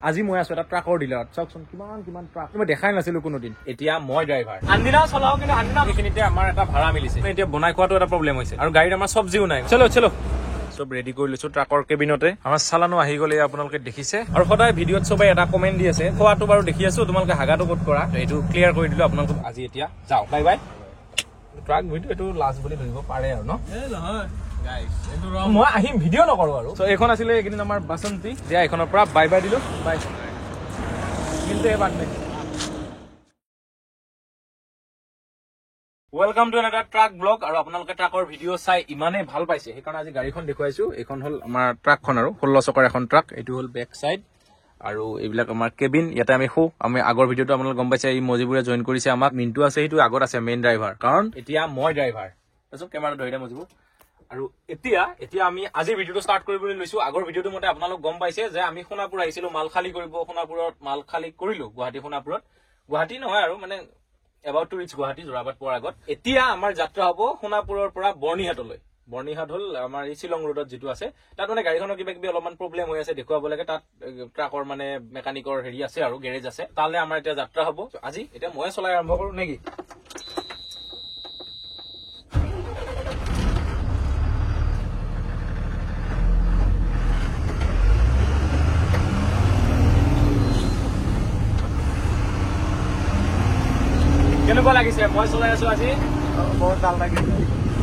আজি মই আছো এটা ট্ৰাকৰ ডিলাৰত চাওকচোন কিমান ট্ৰাক মই দেখাই নাছিলো কোনোদিন এতিয়া মই ড্ৰাইভাৰ আনদিনাও চলাও কিন্তু আনদিনা এইখিনিতে আমাৰ এটা ভাড়া মিলিছে এতিয়া বনাই খোৱাটো এটা প্ৰব্লেম হৈছে আৰু গাড়ীত আমাৰ চব্জিও নাই চলো চব ৰেডি কৰি লৈছো ট্ৰাকৰ কেবিনতে আমাৰ চালানো আহি গ'লে আপোনালোকে দেখিছে আৰু সদায় ভিডিঅ'ত সবাই এটা কমেণ্ট দি আছে খোৱাটো বাৰু দেখি আছো তোমালোকে হাগাটো ক'ত কৰা এইটো ক্লিয়াৰ কৰি দিলো আপোনালোকক আজি এতিয়া যাও বাই বাই ট্ৰাক ভিডিঅ' এইটো লাষ্ট বুলি ধৰিব পাৰে আৰু ন মই আহিম ভিডিঅ' নকৰো আৰু এইখন আছিলে এইকেইদিন আমাৰ বাসন্তী দিয়া এইখনৰ পৰা বাই বাই দিলো বাই কিন্তু এবাৰ নাই welcome to another truck blog আৰু আপোনালোকে ট্ৰাকৰ ভিডিঅ' চাই ইমানেই ভাল পাইছে সেইকাৰণে আজি গাড়ীখন দেখুৱাইছো এইখন হ'ল আমাৰ ট্ৰাকখন আৰু 16 চকাৰ এখন ট্ৰাক এইটো হ'ল বেক চাইড আৰু এইবিলাক আমাৰ কেবিন ইয়াতে আমি আমি আগৰ ভিডিঅ'টো আপোনালোকে গম পাইছে এই মজিবুৰে জইন কৰিছে আমাক মিন্টু আছে সেইটো আগত আছে মেইন ড্ৰাইভাৰ কাৰণ এতিয়া মই ড্ৰাইভাৰ তাৰপিছত কেমেৰা ধৰি দে মজিবুৰ আৰু এতিয়া আমি আজি ভিডিঅ'টো ষ্টাৰ্ট কৰিবলৈ লৈছো আগৰ ভিডিঅ'টো মতে আপোনালোক গম পাইছে যে আমি সোণাপুৰ আহিছিলো মাল খালী কৰিব সোণাপুৰত মাল খালী কৰিলো গুৱাহাটী নহয় আৰু মানে about to reach Guwahati Jorabat পোৱাৰ আগত এতিয়া আমাৰ যাত্ৰা হ'ব সোণাপুৰৰ পৰা বৰ্ণিহাটলৈ বৰ্ণিহাট হ'ল আমাৰ এই শ্বিলং ৰোডত যিটো আছে তাত মানে গাড়ীখনৰ কিবা কিবি অলপমান প্ৰব্লেম হৈ আছে দেখুৱাব লাগে তাত ট্ৰাকৰ মানে মেকানিকৰ হেৰি আছে আৰু গেৰেজ আছে তালৈ আমাৰ এতিয়া যাত্ৰা হ'ব আজি এতিয়া মই চলাই আৰম্ভ কৰো নেকি কেনেকুৱা লাগিছে মই চলাই আছো আজি বহুত ভাল লাগিছে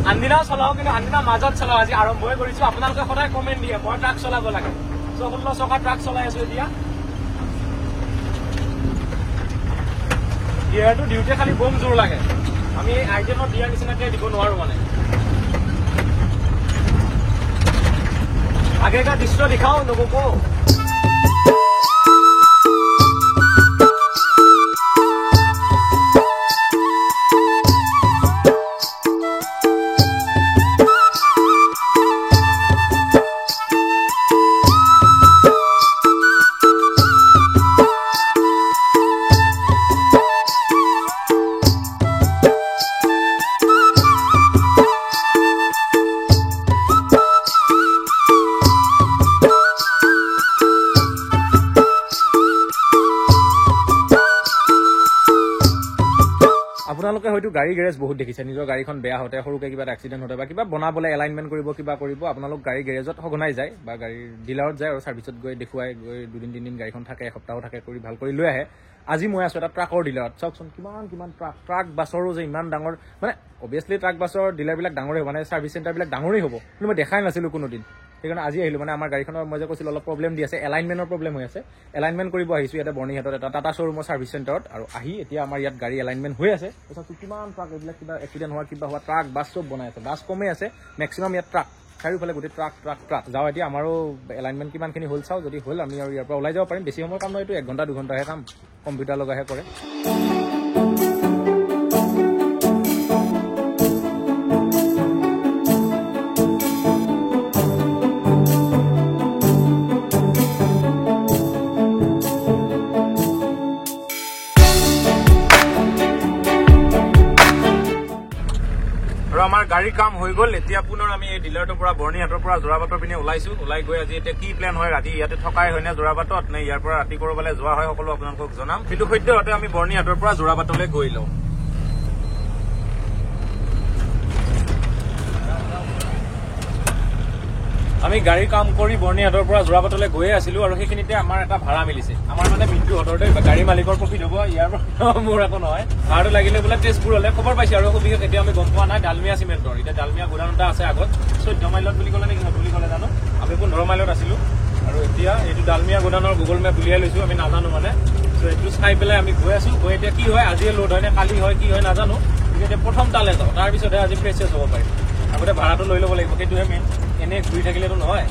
আনদিনাও চলাও কিন্তু আনদিনা মাজত চলাও আজি আৰম্ভই কৰিছো আপোনালোকে সদায় কমেণ্ট দিয়ে মই ট্ৰাক চলাব লাগে 16 চকা ট্ৰাক চলাই আছো এতিয়া গিয়াৰটো দিওঁতে খালি বম জোৰ লাগে আমি আইটেমত দিয়াৰ নিচিনাকে দিব নোৱাৰো মানে আগে কা দৃশ্য দেখাও লোককো আপোনালোকে হয়তো গাড়ী গেৰেজ বহুত দেখিছে নিজৰ গাড়ীখন বেয়া হতে সৰুকে কিবা এক্সিডেণ্ট হতে বা কিবা বনাবলৈ এলাইনমেণ্ট কৰিব কিবা কৰিব আপোনালোক গাড়ী গেৰেজত সঘনাই যায় বা গাড়ীৰ ডিলাৰত যায় আৰু ছাৰ্ভিচত গৈ দেখুৱাই গৈ 2-3 দিন গাড়ীখন থাকে এসপ্তাহ থাকে কৰি ভাল কৰি লৈ আহে আজি মই আছো এটা ট্ৰাকৰ ডিলাৰত চাওকচোন কিমান ট্ৰাক বাছৰো যে ইমান ডাঙৰ মানে অবভিয়াছলি ট্ৰাক বাছৰ ডিলাৰবিলাক ডাঙৰেই হ'ব মানে ছাৰ্ভিচ চেণ্টাৰবিলাক ডাঙৰেই হ'ব কিন্তু মই দেখাই নাছিলো কোনোদিন সেইকাৰণে আজি আহিলো মানে আমাৰ গাড়ীখনৰ মই যে কৈছিলো অলপ প্ৰব্লেম দি আছে এলাইনমেণ্টৰ প্ৰব্লেম হৈ আছে এলাইনমেণ্ট কৰিব আহিছো ইয়াতে বৰ্ণিহাটত এটা টাটা শ্বৰুমৰ ছাৰ্ভিচ চেণ্টাৰত আৰু আহি এতিয়া আমাৰ ইয়াত গাড়ী এলাইনমেণ্ট হৈ আছে তাৰপিছত কিমান ট্ৰাক এইবিলাক কিবা এক্সিডেণ্ট হোৱা কিবা হোৱা ট্ৰাক বাছ চব বনাই আছে বাছ কমেই আছে মেক্সিমাম ইয়াত ট্ৰাক চাৰিওফালে গোটেই ট্ৰাক যাওঁ এতিয়া আমাৰো এলাইনমেণ্ট কিমানখিনি হ'ল চাওঁ যদি হ'ল আমি আৰু ইয়াৰ পৰা ওলাই যাব পাৰিম বেছি সময় কাম নহয় এইটো 1 ঘণ্টা 2 ঘণ্টাহে কাম কম্পিউটাৰ লগাইহে কৰে আমাৰ গাড়ী কাম হৈ গ'ল এতিয়া পুনৰ আমি এই ডিলাৰটোৰ পৰা বৰ্ণিহাটৰ পৰা যোৰাবাটৰ পিনে ওলাইছো ওলাই গৈ আজি এতিয়া কি প্লেন হয় ৰাতি ইয়াতে থকাই হয় নে যোৰাবাটত নে ইয়াৰ পৰা ৰাতি কৰবালৈ যোৱা হয় সকলো আপোনালোকক জনাম কিন্তু সদ্যহতে আমি বৰ্ণিহাটৰ পৰা যোৰাবাটলৈ গৈ লওঁ আমি গাড়ী কাম কৰি বৰ্ণিহাটৰ পৰা যোৰাবাটলৈ গৈয়ে আছিলো আৰু সেইখিনিতে আমাৰ এটা ভাড়া মিলিছে আমাৰ মানে মিন্টুহঁতৰ গাড়ী মালিকৰ প্ৰফিট হ'ব ইয়াৰ পৰা মোৰ একো নহয় ভাড়াটো লাগিলে বোলে তেজপুৰ হলে খবৰ পাইছে আৰু বিশেষ এতিয়া আমি গম পোৱা নাই ডালমিয়া চিমেণ্টৰ এতিয়া ডালমিয়া গোডাউন এটা আছে আগত 14 মাইলত বুলি ক'লে নেকি বুলি ক'লে জানো আমি 15 মাইলত আছিলো আৰু এতিয়া এইটো ডালমিয়া গোডাউনৰ গুগল মেপ উলিয়াই লৈছো আমি নাজানো মানে এইটো চাই পেলাই আমি গৈ আছো গৈ এতিয়া কি হয় আজিয়ে লোড হয় নে কালি হয় কি হয় নাজানো এতিয়া প্ৰথম তালে যাওঁ তাৰপিছতহে আজি ফ্ৰেছেছ হ'ব পাৰিম আগতে ভাড়াটো লৈ ল'ব লাগিব সেইটোহে মেইন এনে ঘূৰি থাকিলেতো নহয়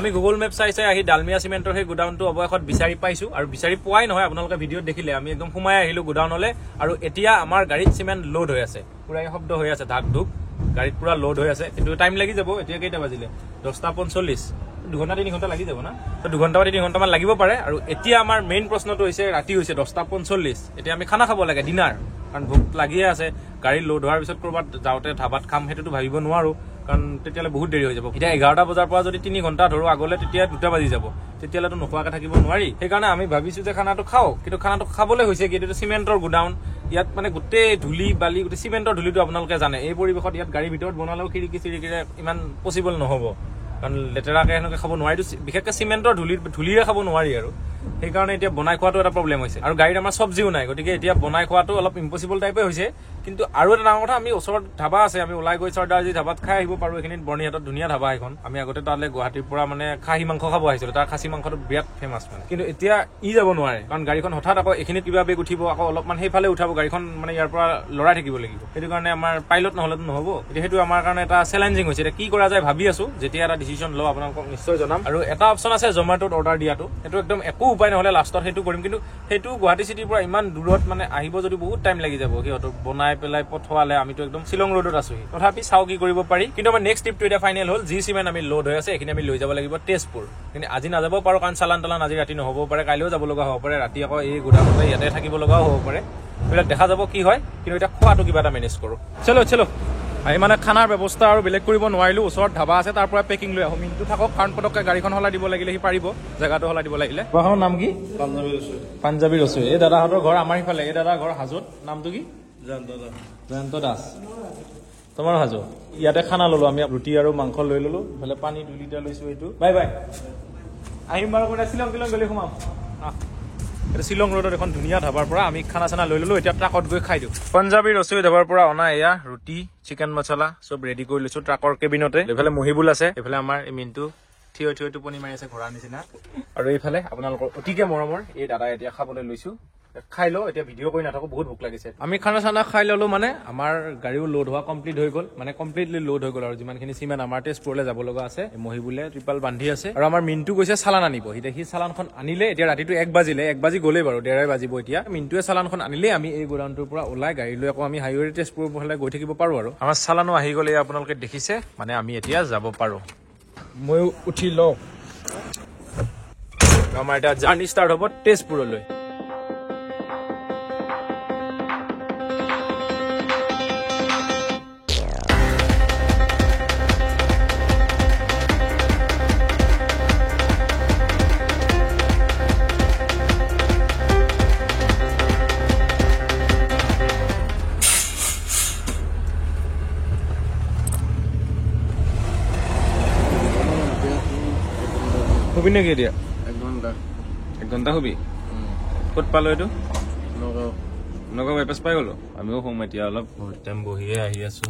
আমি গুগল মেপ চাই চাই আহি ডালমিয়া চিমেণ্টৰ সেই গোডাউনটো অৱশেষত বিচাৰি পাইছো আৰু বিচাৰি পোৱাই নহয় আপোনালোকে ভিডিঅ'ত দেখিলে আমি একদম সোমাই আহিলো গোডাউনলৈ আৰু এতিয়া আমাৰ গাড়ীত চিমেণ্ট লোড হৈ আছে পুৰা শব্দ হৈ আছে ধাক ধুক গাড়ীত পুৰা লোড হৈ আছে কিন্তু টাইম লাগি যাব এতিয়া কেইটা বাজিলে 10:45 2 ঘণ্টা 3 ঘণ্টা লাগি যাব না তো 2 ঘণ্টা বা 3 ঘণ্টামান লাগিব পাৰে আৰু এতিয়া আমাৰ মেইন প্ৰশ্নটো হৈছে ৰাতি হৈছে 10:45 এতিয়া আমি খানা খাব লাগে ডিনাৰ কাৰণ ভোক লাগিয়ে আছে গাড়ী লোড হোৱাৰ পিছত কৰবাত যাওঁতে ধাবাত খাম সেইটোতো ভাবিব নোৱাৰো কাৰণ তেতিয়ালে বহুত দেৰি হৈ যাব এতিয়া 11টা বজাৰ পৰা যদি 3 ঘণ্টা ধৰো আগলে তেতিয়া 2টা বাজি যাব তেতিয়ালেতো নোখোৱাকে থাকিব নোৱাৰি সেইকাৰণে আমি ভাবিছো যে খানাটো খাও কিন্তু খানাটো খাবলৈ হৈছে কি এইটো চিমেণ্টৰ গোডাউন ইয়াত মানে গোটেই ধুলি বালি গোটেই চিমেণ্টৰ ধুলিটো আপোনালোকে জানে এই পৰিৱেশত ইয়াত গাড়ীৰ ভিতৰত বনালেও খিৰিকি চিৰিকিৰে ইমান পচিবল নহ'ব কাৰণ লেতেৰাকে এনেকৈ খাব নোৱাৰি বিশেষকৈ চিমেণ্টৰ ধুলিৰে খাব নোৱাৰি আৰু সেইকাৰণে এতিয়া বনাই খোৱাটো এটা প্ৰব্লেম হৈছে আৰু গাড়ীত আমাৰ চব্জিও নাই গতিকে এতিয়া বনাই খোৱাটো অলপ ইম্পচিবল টাইপে হৈছে কিন্তু আৰু এটা ডাঙৰ কথা আমি ওচৰত ধাবা আছে আমি ওলাই গৈ চৰ্দাৰজি ধাবাত খাই আহিব পাৰো এইখিনিত বৰ্ণিহাটত ধুনীয়া ধাবা এখন আমি আগতে তালৈ গুৱাহাটীৰ পৰা মানে খাহী মাংস খাব আহিছিলো তাৰ খাচী মাংসটো বিৰাট ফেমাছ মানে কিন্তু এতিয়া যাব নোৱাৰে কাৰণ গাড়ীখন হঠাৎ আকৌ এইখিনিত কিবা বেগ উঠিব আকৌ অলপমান সেইফালে উঠাব গাড়ীখন মানে ইয়াৰ পৰা লৰাই থাকিব লাগিব সেইটো কাৰণে আমাৰ পাইলট নহ'লেতো নহ'ব এতিয়া সেইটো আমাৰ কাৰণে এটা চেলেঞ্জিং হৈছে এতিয়া কি কৰা যায় ভাবি আছো যেতিয়া এটা ডিচিশ্যন লওঁ আপোনালোকক নিশ্চয় জনাম আৰু এটা অপশ্যন আছে জমেটোত অৰ্ডাৰ দিয়াটো সেইটো একদম একো উপায় নহ'লে লাষ্টত সেইটো কৰিম কিন্তু সেইটো গুৱাহাটী চিটিৰ পৰা ইমান দূৰত মানে আহিব যদি বহুত টাইম লাগি যাব সিহঁতক বনাই পেলাই পঠোৱালে আমিতো একদম শ্বিলং ৰোডত আছোহি তথাপি চাও কি কৰিব পাৰি কিন্তু আমাৰ নেক্সট ট্ৰিপটো এতিয়া ফাইনেল হ'ল যি চিমেণ্ট আমি লোড হৈ আছে এইখিনি আমি লৈ যাব লাগিব তেজপুৰ কিন্তু আজি নাযাব পাৰো কাৰণ চালান তালান আজি ৰাতি নহ'ব পাৰে কাইলৈও যাব লগা হ'ব পাৰে ৰাতি আকৌ এই গোডাউনতে ইয়াতে থাকিব লগাও হ'ব পাৰে এইবিলাক দেখা যাব কি হয় কিন্তু এতিয়া খোৱাটো কিবা এটা মেনেজ কৰোঁ চলো আমি মানে খানাৰ ব্যৱস্থা আৰু বেলেগ কৰিব নোৱাৰিলো ওচৰত ধাবা আছে তাৰ পৰা পেকিং লৈ আহোঁ মিনটো থাকক কাৰণ পটককে গাড়ীখন সলাই দিব লাগিলে সি পাৰিব জেগাটো সলাই দিব লাগিলে বাহৰ নাম কি পাঞ্জাবী ৰচুই এই দাদাহঁতৰ ঘৰ আমাৰ সিফালে এই দাদাৰ ঘৰ হাজোত নামটো কি জয়ন্ত দাস তোমাৰ হাজো ইয়াতে খানা ললো আমি ৰুটি আৰু মাংস লৈ ললো ইফালে পানী 2 লিটাৰ লৈছো এইটো বাই আহিম বাৰু কোনে শ্বিলং গ'লে সোমাম এটা শ্বিলং ৰোডত এখন ধুনীয়া ধাবাৰ পৰা আমি খানা চানা লৈ ললো এতিয়া ট্ৰাকত গৈ খাই দিওঁ পাঞ্জাবী ৰচুই ধাবাৰ পৰা অনা এয়া ৰুটি চিকেন মছলা চব ৰেডি কৰি লৈছো ট্ৰাকৰ কেবিনতে এইফালে মহিবুল আছে এইফালে আমাৰ মিনটো থিয় টোপনি মাৰি আছে ঘোঁৰাৰ নিচিনা আৰু এইফালে আপোনালোকৰ অতিকে মৰমৰ এই দাদা এতিয়া খাবলৈ লৈছো খাই লো এতিয়া ভিডিঅ' কৰি নাথাকো বহুত ভোক লাগিছে আমি খানা চানা খাই ললো মানে আমাৰ গাড়ীও লোড হোৱা কমপ্লিট হৈ গ'ল মানে কমপ্লিটলি লোড হৈ গ'ল আৰু যিমানখিনি চিমেণ্ট আমাৰ তেজপুৰলৈ যাব লগা আছে মহিবুলে ত্ৰিপাল বান্ধি আছে আৰু আমাৰ মিনটো গৈছে চালান আনিব সি চালানখন আনিলে এতিয়া ৰাতিটো 1 বাজিলে 1 বাজি গ'লেই বাৰু 1:30 বাজিব এতিয়া মিনটোৱে চালানখন আনিলে আমি এই গোডাউনটোৰ পৰা ওলাই গাড়ী লৈ আকৌ আমি হাইৱে তেজপুৰ ফালে গৈ থাকিব পাৰো আৰু আমাৰ চালানো আহি গ'লে আপোনালোকে দেখিছে মানে আমি এতিয়া যাব পাৰো ময়ো উঠি লওঁ আমাৰ এতিয়া জাৰ্ণি ষ্টাৰ্ট হ'ব তেজপুৰলৈ হবি নেকি এতিয়া 1 ঘণ্টা হবি ক'ত পালো এইটো নগাঁও বাইপাছ পাই গ'লো আমিও সোম এতিয়া অলপ বহুত টাইম বহিয়ে আহি আছো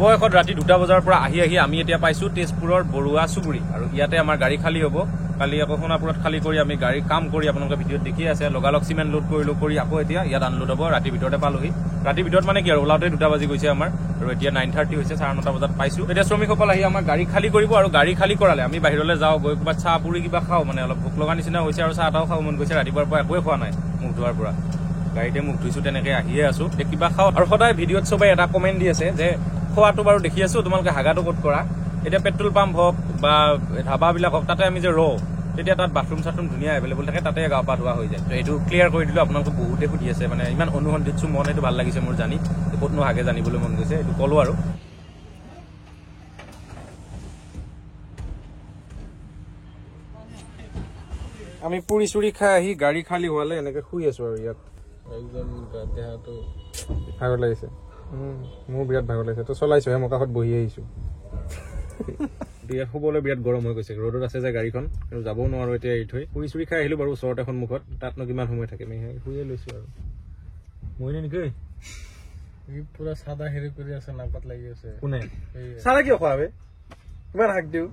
অৱশেষত ৰাতি 2টা বজাৰ পৰা আহি আমি এতিয়া পাইছো তেজপুৰৰ বৰুৱা চুবুৰী আৰু ইয়াতে আমাৰ গাড়ী খালী হ'ব কালি আকৌ সোণাপুৰত খালী কৰি আমি গাড়ী কাম কৰি আপোনালোকে ভিডিঅ'ত দেখি আছে লগালগ চিমেণ্ট লোড কৰি আকৌ এতিয়া ইয়াত আনলোড হ'ব ৰাতিৰ ভিতৰতে পালোহি ৰাতিৰ ভিতৰত মানে কি আৰু ওলাওঁতে 2টা বাজি গৈছে আমাৰ আৰু এতিয়া 9:30 হৈছে 9:30 বজাত পাইছো এতিয়া শ্ৰমিকসকল আহি আমাৰ গাড়ী খালী কৰিব আৰু গাড়ী খালী কৰালে আমি বাহিৰলৈ যাওঁ গৈ ক'ৰবাত চাহ পুৰি কিবা খাওঁ মানে অলপ ভোক লগা নিচিনা হৈছে আৰু চাহ এটাও খাব মন গৈছে ৰাতিপুৱাৰ পৰা একোৱে খোৱা নাই মুখ ধোৱাৰ পৰা গাড়ীতে মুখ ধুইছো তেনেকৈ আহিয়ে আছো কিবা খাওঁ আৰু সদায় ভিডিঅ'ত চবেই এটা কমেণ্ট দি আছে যে খোৱাটো বাৰু দেখি আছো তোমালোকে হাগাটো ক'ত কৰা এতিয়া পেট্ৰল পাম্প হওক বা ধাবাবিলাক হওক তাতে আমি যে তেতিয়া তাত বাথৰুম চাথৰুম ধুনীয়া এভেইলেবল থাকে, তাতে গা পা ধোৱা হৈ যায়। তো এইটো ক্লিয়াৰ কৰি দিলোঁ, আপোনালোকে বহুতে সুধি আছে, মানে ইমান অনুসন্ধিতছো মন, এইটো ভাল লাগিছে মোৰ জানি, ক'তনো আগে জানিবলৈ মন গৈছে, এইটো ক'লোঁ আৰু। আমি পুৰি চুৰি খাই আহি গাড়ী খালী হোৱালে এনেকে শুই আছো আৰু ইয়াত একদম দেহাটো ভাগৰ লাগিছে। মোৰ বিৰাট ভাগৰ লাগিছে, তো চলাইছোহে, মোৰ কাষত বহি আহিছো। ইয়াত শুবলৈ বিৰাট গৰম হৈ গৈছে, ৰ'দত আছে যে গাড়ীখন, আৰু যাবও নোৱাৰো এতিয়া এৰি থৈ। পুৰি চুৰি খাই আহিলো বাৰু ওচৰতে সন্মুখত, তাতনো কিমান সময় থাকে, শুয়ে লৈছো আৰু। মৰিনে নেকি পুৰা চাদা হেৰি কৰি আছে, নাকত লাগি আছে। কোনে চাদা কিয় খোৱাবে, কিমান হাক দিওঁ।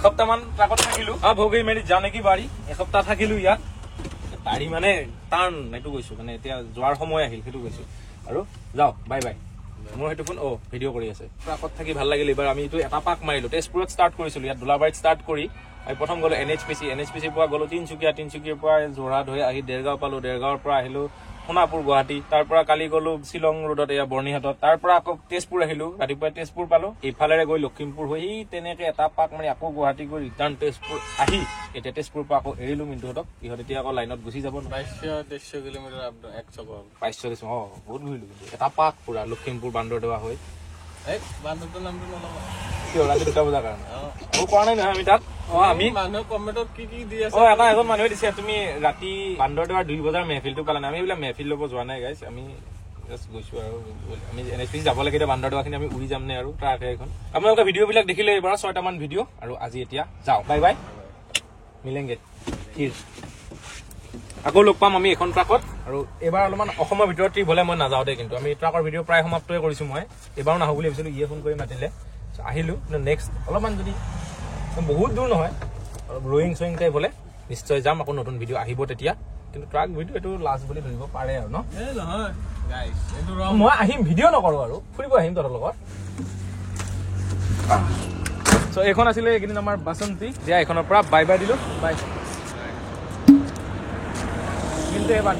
এসপ্তাহমান ট্ৰাকত থাকিলো, ভোগেই মেৰি যা নেকি বাৰী, এসপ্তাহ থাকিলো ইয়াত। বাৰী মানে টান, এইটো কৈছো, মানে এতিয়া যোৱাৰ সময় আহিল সেইটো কৈছো। আৰু যাওঁ, বাই বাই। মোৰ সেইটো ফোন ভিডিঅ' কৰি আছে। ট্ৰাকত থাকি ভাল লাগিল। এইবাৰ আমি এইটো এটা পাক মাৰিলো, তেজপুৰত ষ্টাৰ্ট কৰিছিলো, ইয়াত দোলাবাৰীত ষ্টাৰ্ট কৰি আমি প্ৰথম গ'লো NHPCৰ পৰা গ'লো তিনচুকীয়াৰ পৰা যোৰহাট হৈ আহি দেৰগাঁও পালো, দেৰগাঁৱৰ পৰা আহিলো সোণাপুৰ গুৱাহাটী, তাৰ পৰা কালি গ'লো শ্বিলং ৰোডত, এয়া বৰ্ণিহাটত, তাৰ পৰা আকৌ তেজপুৰ আহিলো, ৰাতিপুৱা তেজপুৰ পালো, এইফালেৰে গৈ লখিমপুৰ হৈ তেনেকে এটা পাক মাৰি আকৌ গুৱাহাটী গৈ ৰিটাৰ্ণ তেজপুৰ আহি এতিয়া তেজপুৰৰ পৰা আকৌ এৰিলো মিণ্টুহঁতক, ইহঁত এতিয়া আকৌ লাইনত গুচি যাব। 2200 কিলোমিটাৰ 2200 বহুত ঘূৰিলো কিন্তু এটা পাক পুৰা লখিমপুৰ বান্দৰদেৱা হৈ। বান্দৰটোৰ নামটো নল'বা কিয়, ৰাতি 2টা বজাৰ কাৰণে মই কোৱা নাই নহয় আমি তাত। আমি মানুহ কমেণ্টত কি দি আছে, এজন মানুহে দিছে তুমি ৰাতি বান্দৰদেৱাৰ 2 বজাৰ মেহফিলটো পালা নাই। আমি এইবিলাক মেহফিল ল'ব যোৱা নাই গাইছ, আমি জাষ্ট গৈছো আৰু আমি NHPC যাব লাগে। এতিয়া বান্দৰদেৱাখিনি আমি উৰি যাম নে আৰু ট্ৰাক এখন। আপোনালোকে ভিডিঅ'বিলাক দেখিলে এইবাৰ 6টামান ভিডিঅ', আৰু আজি এতিয়া যাওঁ, বাই বাই, মিলেংগে আকৌ লগ পাম আমি এখন ট্ৰাকত। আৰু এইবাৰ অলপমান অসমৰ ভিতৰত ট্ৰিপ হ'লে মই নাযাওঁ দেই, কিন্তু আমি ট্ৰাকৰ ভিডিঅ' প্ৰায় সমাপ্তই কৰিছো। মই এইবাৰো নাহো বুলি ভাবিছিলো, ইয়ে ফোন কৰি মাতিলে আহিলো। নেক্সট অলপমান যদি বহুত দূৰ নহয়, অলপ ৰয়িং চয়িং টাইপ হ'লে নিশ্চয় যাম, আকৌ নতুন ভিডিঅ' আহিব তেতিয়া। কিন্তু ট্ৰাক ভিডিঅ' এইটো লাষ্ট বুলি ধৰিব পাৰে আৰু ন, মই আহিম ভিডিঅ' নকৰো আৰু ফুৰিব আহিম তহঁতৰ লগত। এইখন আছিলে এইকেইদিন আমাৰ বাসন্তী, দিয়া এইখনৰ পৰা বাই বাই দিলো, বাই। কিন্তু এবাৰ